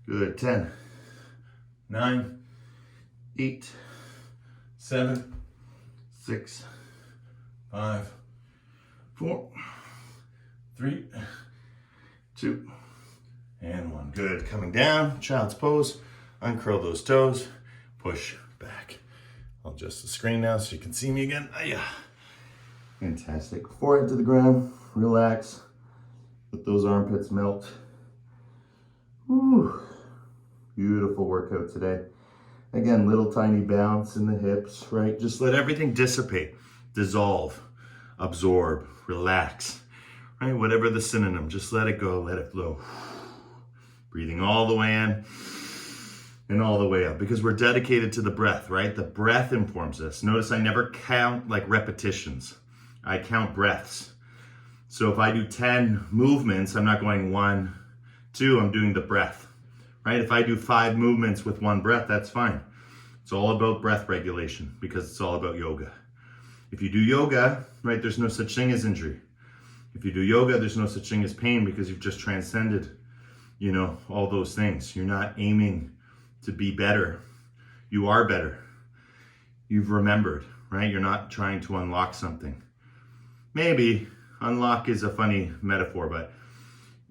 Good, 10, 9, 8, 7, 6, 5, 4, 3, 2, and 1. Good. Coming down, child's pose. Uncurl those toes. Push back. I'll adjust the screen now so you can see me again. Yeah. Fantastic. Forehead to the ground. Relax. Let those armpits melt. Whew. Beautiful workout today. Again, little tiny bounce in the hips, right? Just let everything dissipate, dissolve, absorb, relax, right? Whatever the synonym, just let it go, let it flow. Breathing all the way in and all the way up, because we're dedicated to the breath, right? The breath informs us. Notice I never count like repetitions. I count breaths. So if I do 10 movements, I'm not going 1, 2, I'm doing the breath. Right? If I do 5 movements with 1 breath, that's fine. It's all about breath regulation because it's all about yoga. If you do yoga, right, there's no such thing as injury. If you do yoga, there's no such thing as pain because you've just transcended, you know, all those things. You're not aiming to be better. You are better. You've remembered, right? You're not trying to unlock something. Maybe unlock is a funny metaphor, but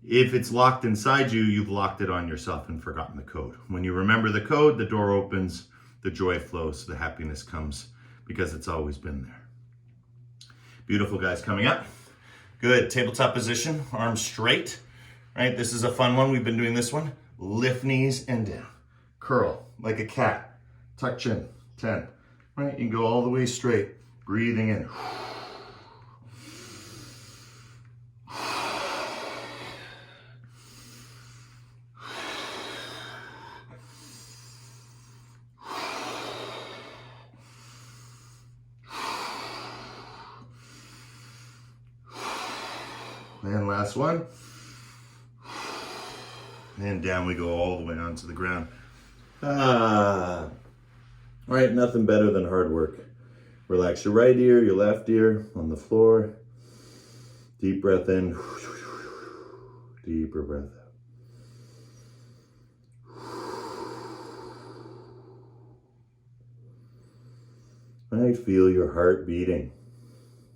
if it's locked inside you, you've locked it on yourself and forgotten the code. When you remember the code, the door opens, the joy flows, the happiness comes because it's always been there. Beautiful, guys. Coming up. Good. Tabletop position, arms straight, right? This is a fun one. We've been doing this one. Lift knees and down. Curl like a cat. Tuck chin. 10, right? You can go all the way straight. Breathing in. And last one. And down we go all the way onto the ground. All right, nothing better than hard work. Relax your right ear, your left ear on the floor. Deep breath in. Deeper breath out. Right, feel your heart beating.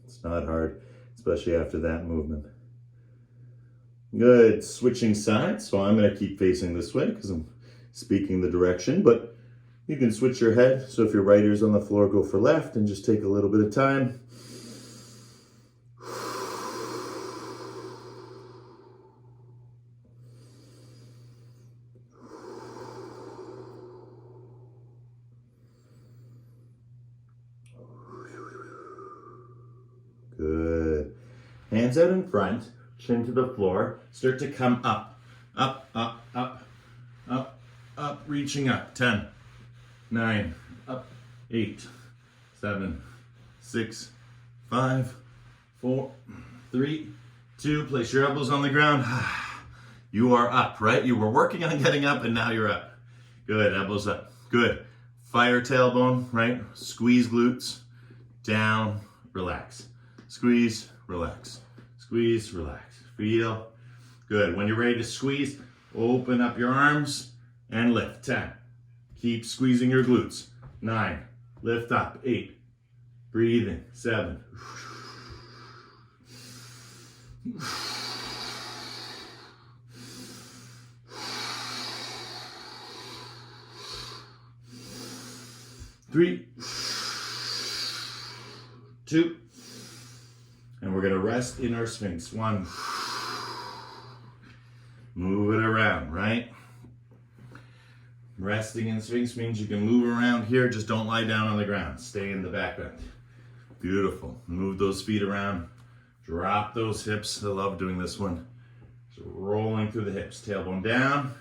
It's not hard, especially after that movement. Good, switching sides. So I'm gonna keep facing this way because I'm speaking the direction, but you can switch your head. So if your right ear's on the floor, go for left and just take a little bit of time. Good. Hands out in front. Chin to the floor, start to come up, up, up, up, up, up, reaching up. 10, 9, up, 8, 7, 6, 5, 4, 3, 2. Place your elbows on the ground. You are up, right? You were working on getting up and now you're up. Good, elbows up. Good. Fire tailbone, right? Squeeze glutes, down, relax. Squeeze, relax. Squeeze, relax. Feel good. When you're ready to squeeze, open up your arms and lift. 10. Keep squeezing your glutes. 9. Lift up. 8. Breathing. 7. 3, 2, and we're going to rest in our Sphinx. 1, Move it around, right? Resting in Sphinx means you can move around here, just don't lie down on the ground. Stay in the back bend. Beautiful. Move those feet around. Drop those hips. I love doing this one. Just rolling through the hips. Tailbone down.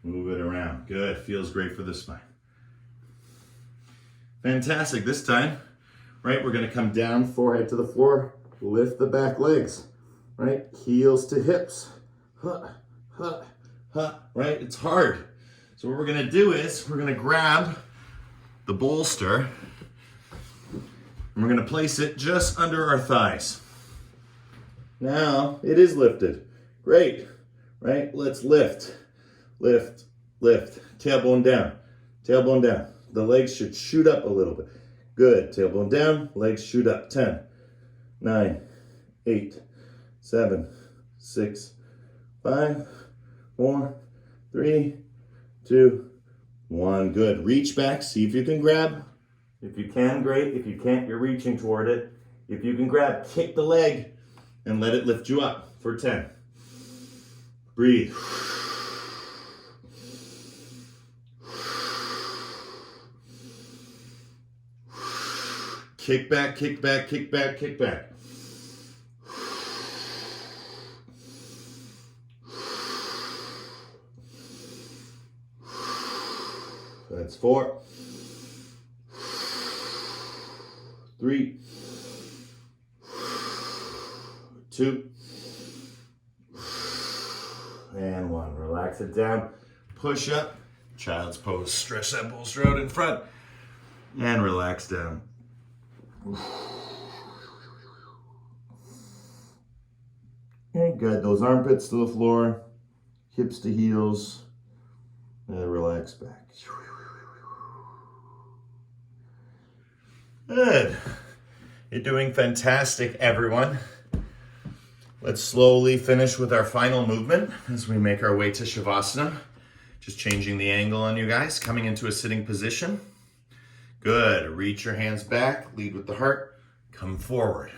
Move it around. Good. Feels great for the spine. Fantastic. This time, right, we're going to come down, forehead to the floor. Lift the back legs, right? Heels to hips. Huh, huh, huh, right? It's hard. So what we're going to do is we're going to grab the bolster and we're going to place it just under our thighs. Now it is lifted. Great, right? Let's lift, lift, lift. Tailbone down, tailbone down. The legs should shoot up a little bit. Good. Tailbone down, legs shoot up. 10, 9, 8, 7, 6, 5, 4, 3, 2, 1. Good. Reach back. See if you can grab. If you can, great. If you can't, you're reaching toward it. If you can grab, kick the leg and let it lift you up for 10. Breathe. Kick back, kick back, kick back, kick back. That's 4, 3, 2, and 1. Relax it down. Push up. Child's pose. Stretch that bolster out in front. And relax down. Okay, good. Those armpits to the floor. Hips to heels. And relax back. Good. You're doing fantastic, everyone. Let's slowly finish with our final movement as we make our way to Shavasana. Just changing the angle on you guys, coming into a sitting position. Good. Reach your hands back, lead with the heart. Come forward,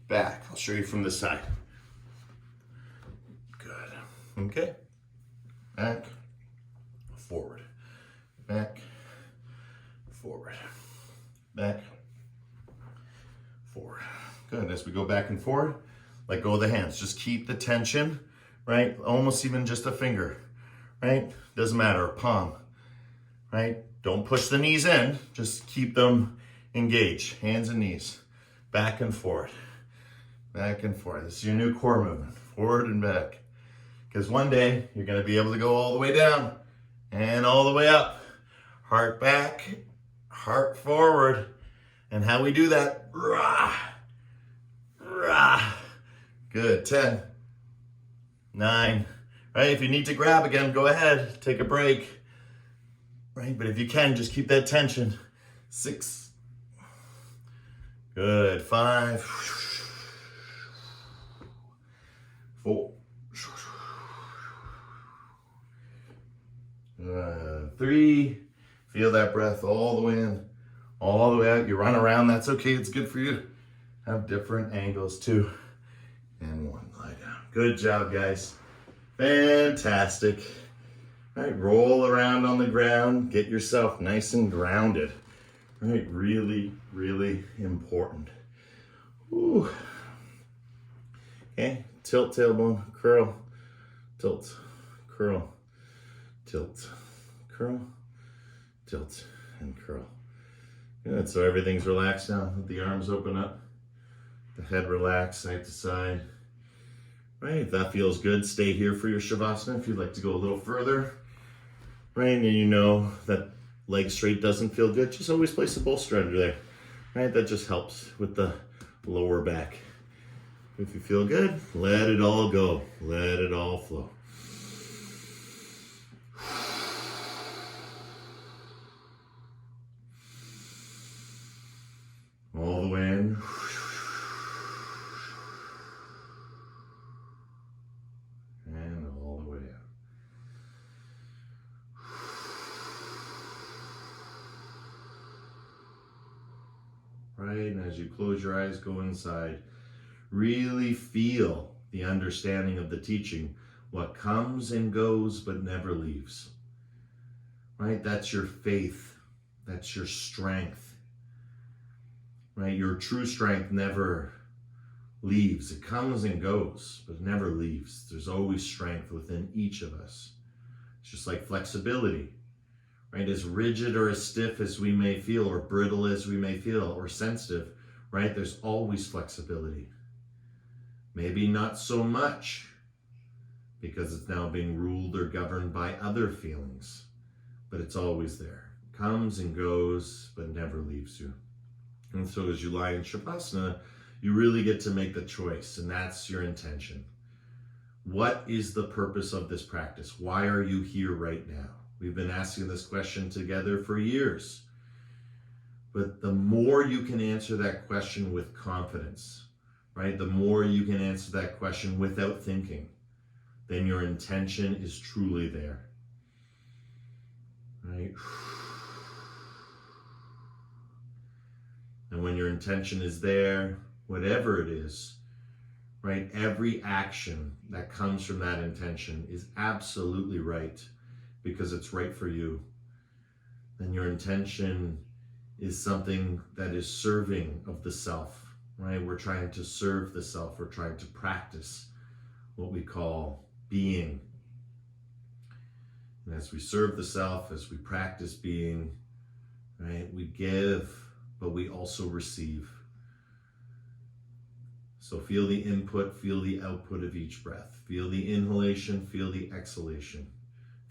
back. I'll show you from this side. Good. Okay. Back, forward, back, forward, back, forward. Good. As we go back and forward, let go of the hands. Just keep the tension, right? Almost even just a finger, right? Doesn't matter, palm, right? Don't push the knees in, just keep them engaged. Hands and knees, back and forward, back and forth. This is your new core movement, forward and back. Because one day, you're gonna be able to go all the way down and all the way up. Heart back, heart forward. And how we do that, rah, rah. Good, 10, 9, right? If you need to grab again, go ahead, take a break, right? But if you can, just keep that tension. 6, good, 5, 4, 3, feel that breath all the way in, all the way out. You run around, that's okay, it's good for you. Have different angles too. And 1, lie down. Good job, guys. Fantastic. All right, roll around on the ground. Get yourself nice and grounded. All right, really, really important. Ooh. Okay, tilt, tailbone, curl, tilt, curl, tilt, curl, tilt, and curl. Good, so everything's relaxed now. Let the arms open up. The head relax side to side. Right, if that feels good, stay here for your Shavasana. If you'd like to go a little further, right, and you know that leg straight doesn't feel good, just always place the bolster under there. Right, that just helps with the lower back. If you feel good, let it all go. Let it all flow. All the way in. And all the way out. Right, and as you close your eyes, go inside. Really feel the understanding of the teaching. What comes and goes but never leaves. Right? That's your faith. That's your strength. Right? Your true strength never leaves. It comes and goes, but it never leaves. There's always strength within each of us. It's just like flexibility. Right? As rigid or as stiff as we may feel, or brittle as we may feel, or sensitive, right? There's always flexibility. Maybe not so much, because it's now being ruled or governed by other feelings, but it's always there. Comes and goes, but never leaves you. And so as you lie in Shavasana, you really get to make the choice, and that's your intention. What is the purpose of this practice? Why are you here right now? We've been asking this question together for years. But the more you can answer that question with confidence, right? The more you can answer that question without thinking, then your intention is truly there, right? And when your intention is there, whatever it is, right? Every action that comes from that intention is absolutely right, because it's right for you. Then your intention is something that is serving of the self, right? We're trying to serve the self. We're trying to practice what we call being. And as we serve the self, as we practice being, right, we give, but we also receive. So feel the input, feel the output of each breath. Feel the inhalation, feel the exhalation.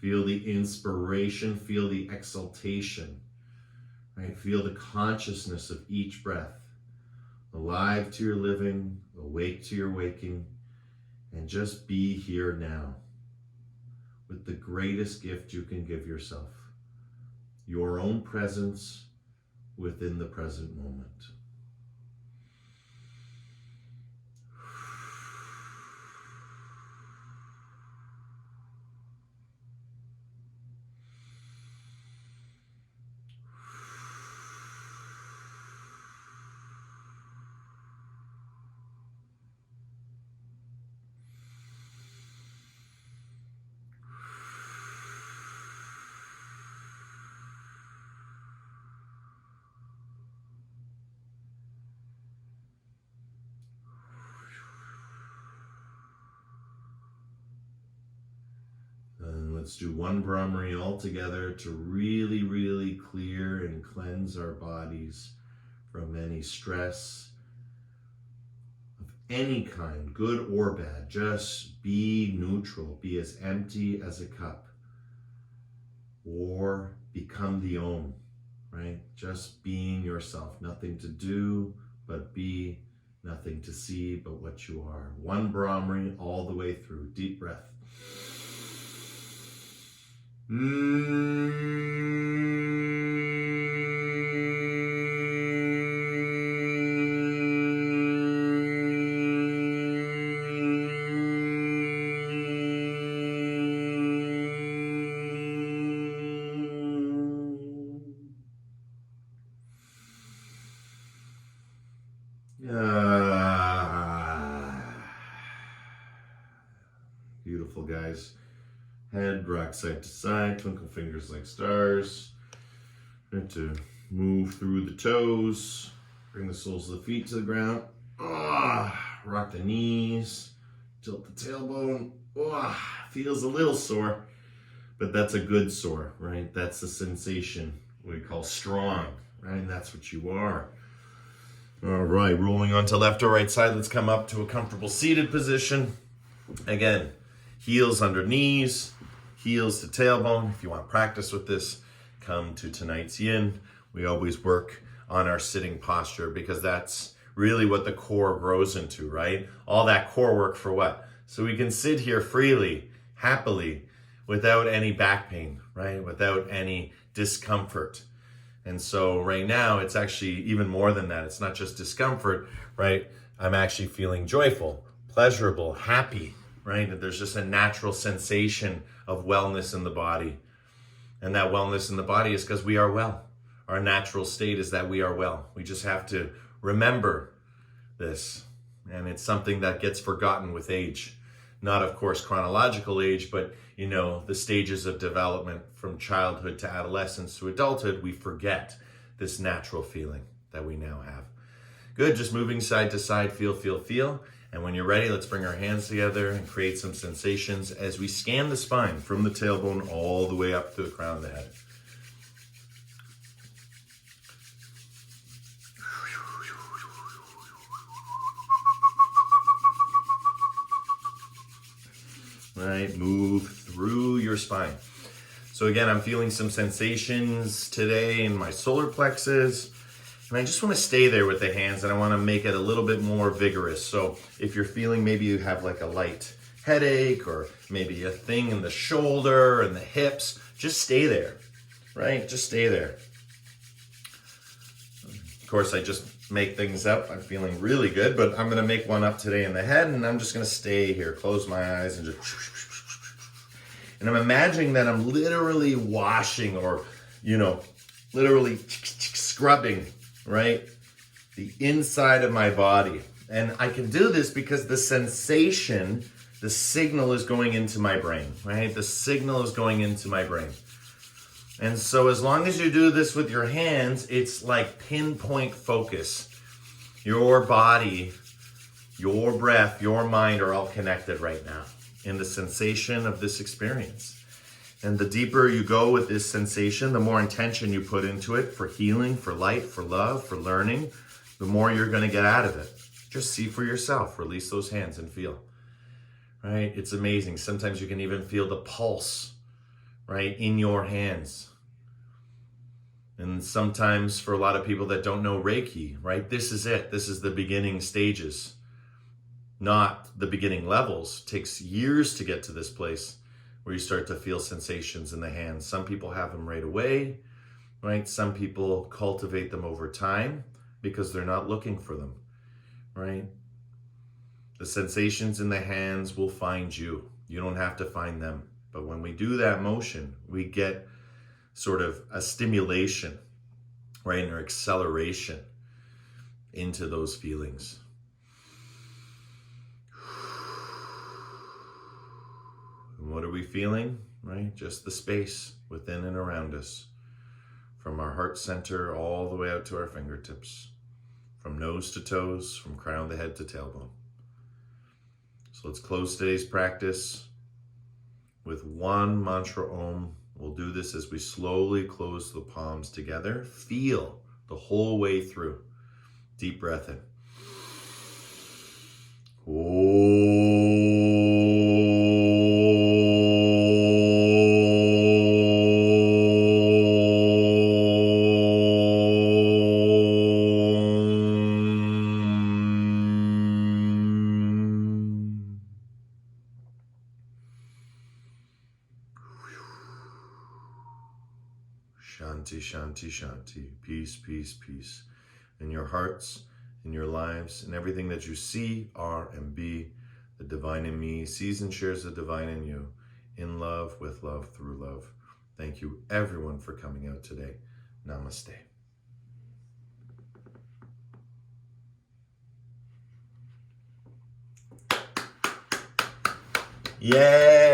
Feel the inspiration, feel the exhaltation, right? Feel the consciousness of each breath. Alive to your living, awake to your waking, and just be here now with the greatest gift you can give yourself, your own presence within the present moment. Let's do one Brahmari all together to really, really clear and cleanse our bodies from any stress of any kind, good or bad. Just be neutral, be as empty as a cup, or become the Om, right? Just being yourself, nothing to do but be, nothing to see but what you are. One Brahmari all the way through. Deep breath. Beautiful, guys. Head rock side to side, twinkle fingers like stars. Try to move through the toes, bring the soles of the feet to the ground. Rock the knees, tilt the tailbone. Feels a little sore, but that's a good sore, right? That's the sensation we call strong, right? And that's what you are. All right, rolling onto left or right side. Let's come up to a comfortable seated position. Again, heels under knees, heels to tailbone. If you want to practice with this, come to tonight's yin. We always work on our sitting posture because that's really what the core grows into, right? All that core work for what? So we can sit here freely, happily, without any back pain, right? Without any discomfort. And so right now, it's actually even more than that. It's not just discomfort, right? I'm actually feeling joyful, pleasurable, happy, right? There's just a natural sensation of wellness in the body. And that wellness in the body is because we are well. Our natural state is that we are well. We just have to remember this, And it's something that gets forgotten with age. Not, of course, chronological age, but, you know, the stages of development from childhood to adolescence to adulthood, we forget this natural feeling that we now have. Good, just moving side to side, feel, feel, feel. And when you're ready, let's bring our hands together and create some sensations as we scan the spine from the tailbone all the way up to the crown of the head. Right, move through your spine. So again, I'm feeling some sensations today in my solar plexus, and I just want to stay there with the hands, and I want to make it a little bit more vigorous. So if you're feeling maybe you have like a light headache or maybe a thing in the shoulder and the hips, just stay there, right? Just stay there. Of course, I just make things up. I'm feeling really good, but I'm going to make one up today in the head, and I'm just going to stay here, close my eyes, and just... And I'm imagining that I'm literally washing or, you know, literally scrubbing, right? The inside of my body. And I can do this because the sensation, the signal is going into my brain, right? The signal is going into my brain. And so as long as you do this with your hands, it's like pinpoint focus. Your body, your breath, your mind are all connected right now in the sensation of this experience. And the deeper you go with this sensation, the more intention you put into it for healing, for light, for love, for learning, the more you're going to get out of it. Just see for yourself. Release those hands and feel. Right? It's amazing. Sometimes you can even feel the pulse, right, in your hands. And sometimes for a lot of people that don't know Reiki, right, this is it. This is the beginning stages, not the beginning levels. It takes years to get to this place where you start to feel sensations in the hands. Some people have them right away, right? Some people cultivate them over time because they're not looking for them, right? The sensations in the hands will find you. You don't have to find them. But when we do that motion, we get sort of a stimulation, right? Or acceleration into those feelings. And what are we feeling, right? Just the space within and around us, from our heart center all the way out to our fingertips, from nose to toes, from crown of the head to tailbone. So let's close today's practice with one mantra Om. We'll do this as we slowly close the palms together. Feel the whole way through. Deep breath in. Shanti, shanti, shanti. Peace, peace, peace. In your hearts, in your lives, in everything that you see, are, and be, the divine in me sees and shares the divine in you, in love, with love, through love. Thank you, everyone, for coming out today. Namaste. Yay!